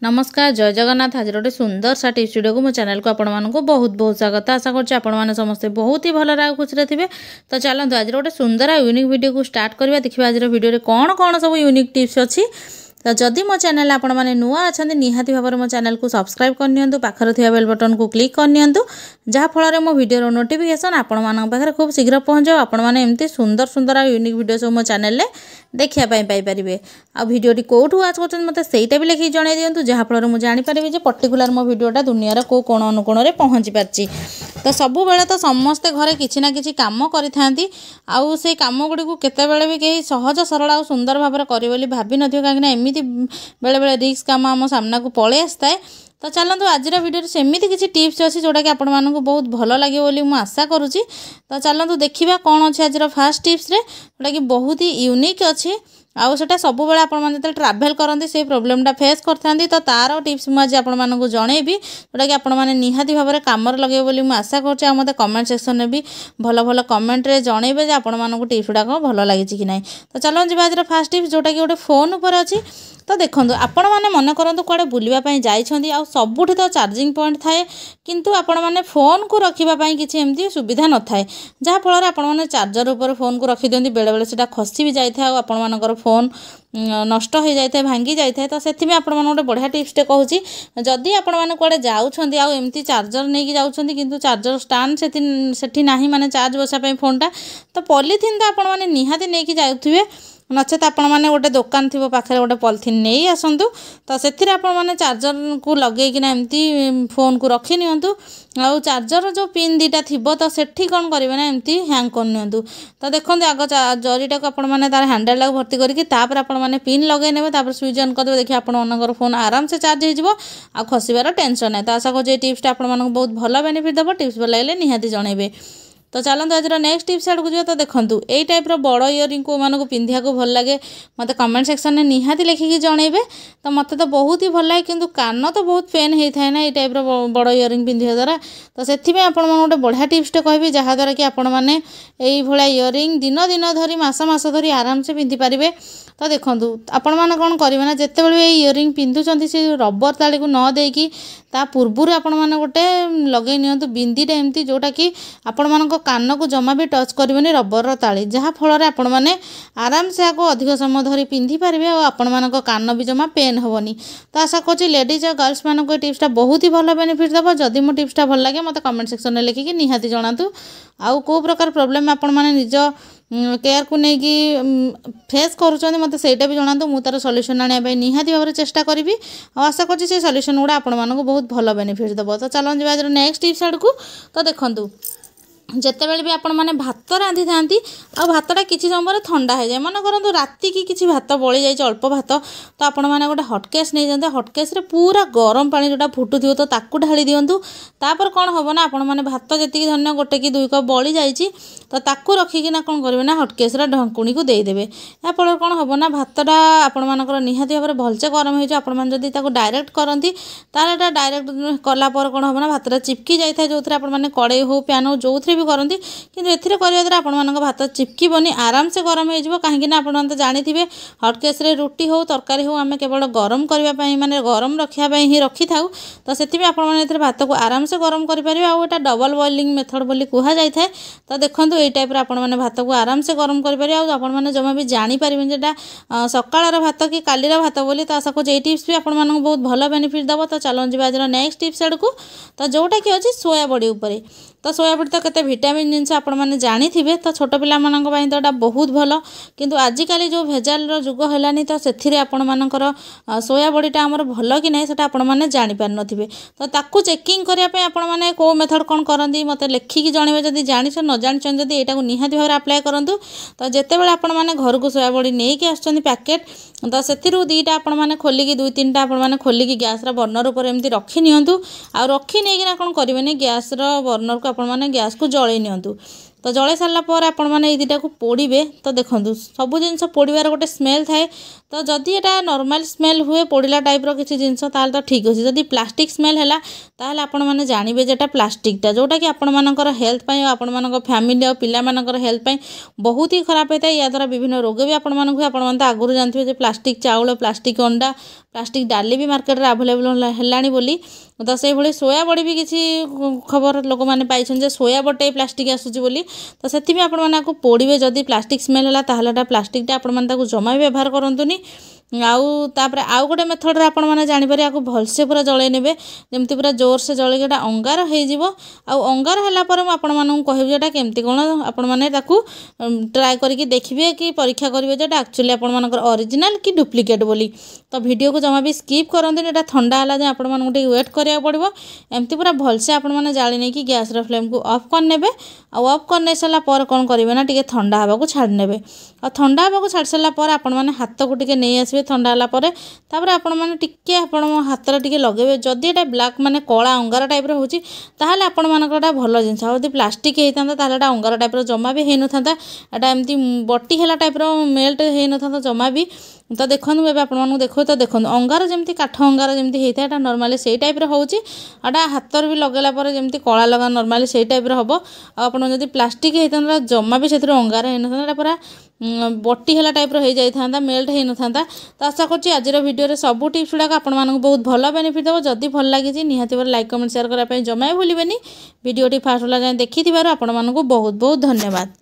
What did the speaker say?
नमस्कार जय जगन्नाथ। आज गोटे सुंदर सा टिप्स वीडियो को मो चैनल को आपण मानक बहुत बहुत स्वागत। आशा करछि आपण माने समस्ते बहुत ही भल राग खुशी थे। तो चलते आज गोटे सुंदर यूनिक वीडियो को स्टार्ट करवा। देखिए आज वीडियो रे कौन कौन सब यूनिक टिप्स अच्छी। तो जदि मो चैनल आपण माने नुआ अच्छा निहाती भाव मो चैनल को सब्सक्राइब करनी पाखर थी बेल बटन को क्लिक करनी जहाँफल मो वीडियो नोटिफिकेशन आपण मान पाखे खूब शीघ्र पहुँच आपण मैंने एमती सुंदर सुंदर यूनिक वीडियो सब मो चैनल देखापी पाइपर। आ भिडियोटी कौटू वाच कर मत सहीटा भी लिखिक जन दिंतु जहाँफल मुझे जानीपारि जे पर्टिकुलर मो भिडियोटा दुनियार को कोण अनुकोण में पहुँची पार्ची। तो सबु बेले तो समस्ते घरे किछि ना किछि काम करिथांती आउ से काम गुडी को केतेबेले भी कहीं सहज सरल आ सुंदर भाव करी बोली भाभी नथियो काहेकि एमिति बेले बेले रिस्क काम आम सामना को पळे आस्ताए। तो चलतु आज भिडियो सेमती किसी टिप्स अच्छी जोटा कि आपण मानक बहुत भल लगे बोली मुझे आशा करुँची। तो चलतु देखा कौन अच्छे आज फास्ट टिप्स रे जोटा कि बहुत ही यूनिक अच्छी आउ सेटा सब बेले आपण माने जब ट्रैवल करते से प्रोब्लेमटा फेस करते। तो तार टिप्स मुझे आपण मानक जनइबी जोटा कि आपण माने निहाती भाव में काम लगे बोली मुझे आशा करुँचे। मत कमेंट सेक्शन में भी भल भल कमेंट रे जनइबे जे आपण मानक टिप्स गुड़ाक भल लगी कि ना। तो चलो जी आज फास्ट टिप्स जोटा कि गोटे फोन उपर अच्छी। तो देखो आपण मैंने मन करंतु कुआडे बुलवाई जाइछंती आ सबुठी तो चार्जिंग पॉइंट थाए किंतु आपण मैंने फोन को रखिबा किसी एमती सुविधा न थाए जहाँ फल आपण मैंने चार्जर उपर फोन को रखी दियंती बेले बेले सेटा खसी भी जाइथा आपण मानकर फोन नष्ट हो जाए भांगी जाए। तो से आपण मान गोटे बढ़िया टिप्सटे कहूँ जदि आपण मैंने कुआडे जाउछंती आ एमती चार्जर नहीं जाउछंती किंतु चार्जर स्टांड सेठी नाही माने चार्ज बसा फोनटा तो पॉलीथिन तो आपण मैंने निहाती नहीं जाउथिबे नचेत आपण मैंने गोटे दुकान थी पाखे गोटे पॉलीथिन नहीं आसतु। तो से मैंने चार्जर को लगेकिना एमती फोन को रखी नियंतु आउ चार्जर जो पिन दीटा थी तो सेठी कौन करेंगे ना एमती हैंग कर नियंतु। तो देखो आग जरीटा को आपण मैंने तार हैंडल टाक भर्ती करके आपण मैंने पिन लगे ने स्विच ऑन करदे देखिए आपण फोन आराम से चार्ज हो खसबार टेंशन है। तो आशा करूँ टिप्सटा आपण बहुत भल बेनिफिट देव। टिप्स भल लगे निहाती जनइबे। तो चलते आज नेक्स्ट टिप्स आड़ को जो। तो देखूँ यही टाइप बड़ इयरिंग को मानक पिंधिया को भल लगे मत कमेंट सेक्शन में निहाती लिखिकी जनइबे। तो मत तो बहुत ही भल लगे किंतु कान तो बहुत पेन होता है ना ये टाइप बड़ इयरिंग पिंधिया द्वारा। तो से गोटे बढ़िया टिप्सटे कहबी जहाँद्वारा कि आपण मैंने यही भाया इयरिंग दिन दिन धरी मास धरी आराम से पिंधि पारे। तो देखूँ आपण मैंने कौन करेंगे ना जिते बड़े इयरिंग पिंधुंट से रबर ताली को न देकी ता पूर्वर आपण मैंने गोटे लगे नियंतु बिंदीटे एमती जोटा कि आपण मानक कान को जमा भी टच करबेनी रबर ताली जहाँ फल आपण मैंने आराम से आपको अधिक समय धरी पिंधि पारे और आपण मानक कान भी जमा पेन हेनी। तो आशा करुँची लेडीज और गर्ल्स मानक टिप्सटा बहुत ही भल बेनिफिट देव। जदि मो टिप्सटा भल लगे मत कमेंट सेक्शन में लिखिकी निहाती जनातु आउ को प्रकार प्रोब्लेम आपण मैंने निज केयर को लेकिन फेस करुँच मत सहीटा भी जनातु मु तार सल्यूशन आने निहाती भाव में चेष्टा करी। आशा करुँची से सल्यूशन गुड़ा आपण मानक बहुत भल बेनिफिट देव। तो चलो आज नेक्स्ट टिप्स आड़ को। तो देखूँ जितेबाला भी आपण मैंने भात रांधि था आ भातटा किसी समय ठंडा हो जाए मन करूँ राति की किसी भात बड़ी जाए अल्प भात तो आपण मैंने गोटे हटकेस नहीं जाते हटकेस पूरा गरम पानी जोटा फुटुथो तो ताकू ढाली दिंतु। तापर कौन हम ना आपण मैंने भात जी धन्य गोटे कि 2 कप बड़ी जाइए तो ताकू रखिकिना कौन करेंगे ना हटकेस ढंकुणी को देदेवे। या फल कौन हम ना भातटा आपण मानकर निहाती भाव में भलसे गरम हो डायरेक्ट करती तार डायरेक्ट कलापर कौन हम ना भातटा चिपकी जाए जो मैंने कड़े हो प्यान हो जो भी करती किंतु एथिरे करबा द्वारा आपण मानक भात चिपकीबनी आराम से गरम हो कहीं आपण तो जानी हटकेस रुटी हो तरकारी हो आम केवल गरम करने माने गरम रखापी ही रखी था। तो से भात को आराम से गरम करें आटा डबल बॉइलिंग मेथड बोली कह जाए। तो देखो ये टाइप आपण मैंने भात को आराम से गरम करें आपण मैंने जमा भी जानीपर जेटा सकाळर भात कि कालीर भात बोली। तो आशा करूँ ये टिप्स भी आपण मानक बहुत भल बेनिफिट देव। तो चलो जी आज नेक्स्ट टिप्स आड़ को। तो जोटा कि अच्छी सोया बड़ी उपरे। तो सोया बड़ी तो केते विटामिन जिनस आपण मैंने जानी थे तो छोट पिला तो यहाँ बहुत भल किंतु आजिकल जो भेजाल जुग है तो से आपण मानकर सोया बड़ीटा आमर भल कि नहीं से आपण मैंने जानीपार नथिबे। तो ताकू चेकिंग करने आपण मैंने कौ मेथड कौन करती मत लिखिकी जनइबे जदि जानी न जानी जदि यहाँ निहाती भाव अप्लाई करूँ। तो जितेबाला आपण मैंने घर को सोया बड़ी नहीं आसुँच पैकेट तो से 2टा आपण मैंने खोलिकी 2-3टा आपण मैंने खोलिकी गैस बर्नर उपर एमती रखी नियंतु आ रखी नहीं कौन करेंगे गैस बर्नर को आपण मैंने गैस को जलई नियंतु। तो जळे सारा पर आपण मैंने दुटा को पोड़े तो देखो सब जिन पोड़ार गोटे स्मेल थाए तो जदि एटा नॉर्मल स्मेल हुए पोड़ा टाइप्र किसी जिनस ताल तो ठीक अच्छे जदि प्लास्टिक स्मेल है ताल आपण मैंने जानवे जेटा प्लास्टिकटा जोटा कि आपण मानकर हेल्थ पाई आपण मानक फैमिली और पिला मानकर हेल्थ पाई बहुत ही खराब होता है। या द्वारा विभिन्न रोग भी आपण मानक आपण मैंने आगुरी जानते हैं प्लास्टिक चाउल प्लास्टिक अंडा प्लास्टिक डाली भी मार्केट में आवेलेबल है बोली तो से भाई सोया बड़ी भी किसी खबर लोक मैंने पाई सोया बटे प्लास्टिक आसूची बोली तो से आपण मैंने पोड़े जदि प्लास्टिक स्मेल है ताहले प्लास्टिकटा आपण मैंने जमा भी व्यवहार करंतुनी तापर आउ गोटे मेथड आपण मैंने जापर या भलसे पूरा जलई ने जमी पूरा जोर से जल अंगार हो अंगार है आपण मानू कहूँ केमती कौन आपण मैंने ट्राए करके देखिए कि परीक्षा करेंगे जोटा एक्चुअली आपण मानकर ओरिजिनल कि डुप्लिकेट बोली तो वीडियो को जमा भी स्किप करंतुनी एटा ठंडा है जो आपण मानू वेट करिया पड़ो एमती पूरा भलसे आपण मैंने जाली नहीं कि गैस फ्लेम को ऑफ कर नेबे ऑफ कर नहीं सारा पर कौन करेंगे ना टी ठंडा हवा को छाड़ी नेबे और ठंडा हवा को छाड़ी सारा पर आपण मैंने हाथ को टी नहीं आसबे ठंडा है आपण मैंने टिके आपण हाथ टे लगे जदि एटा ब्लैक माने कला अंगार टाइप होची ताहले आपण मानकटा भल जिनस जदि प्लास्टिक होता ताहले अंगार टाइप जमा भी हो ना एटा एमती बटी है टाइप मेल्ट हो ना जमा भी तो देखो ए आपको देखो तो देखो अंगार जमी काठ अंगार जमी होता है नॉर्मली से टाइप होटा हाथ भी लगेला जमी कला लगा नॉर्मली से टाइप हम आपड़ जब प्लास्टिक होता जमा भी से अंगार होता पूरा बटी है टाइप हो जाता मेल्ट हो ना तो आशा करुँच आज वीडियो सब टिप्स गुड़ाक आपको बहुत भल बेनिफिट देव जदि भल लगी निहाती भाव लाइक कमेंट शेयर करने जमा भूलें वीडियो फास्ट वाला जाए देखी आपको बहुत बहुत धन्यवाद।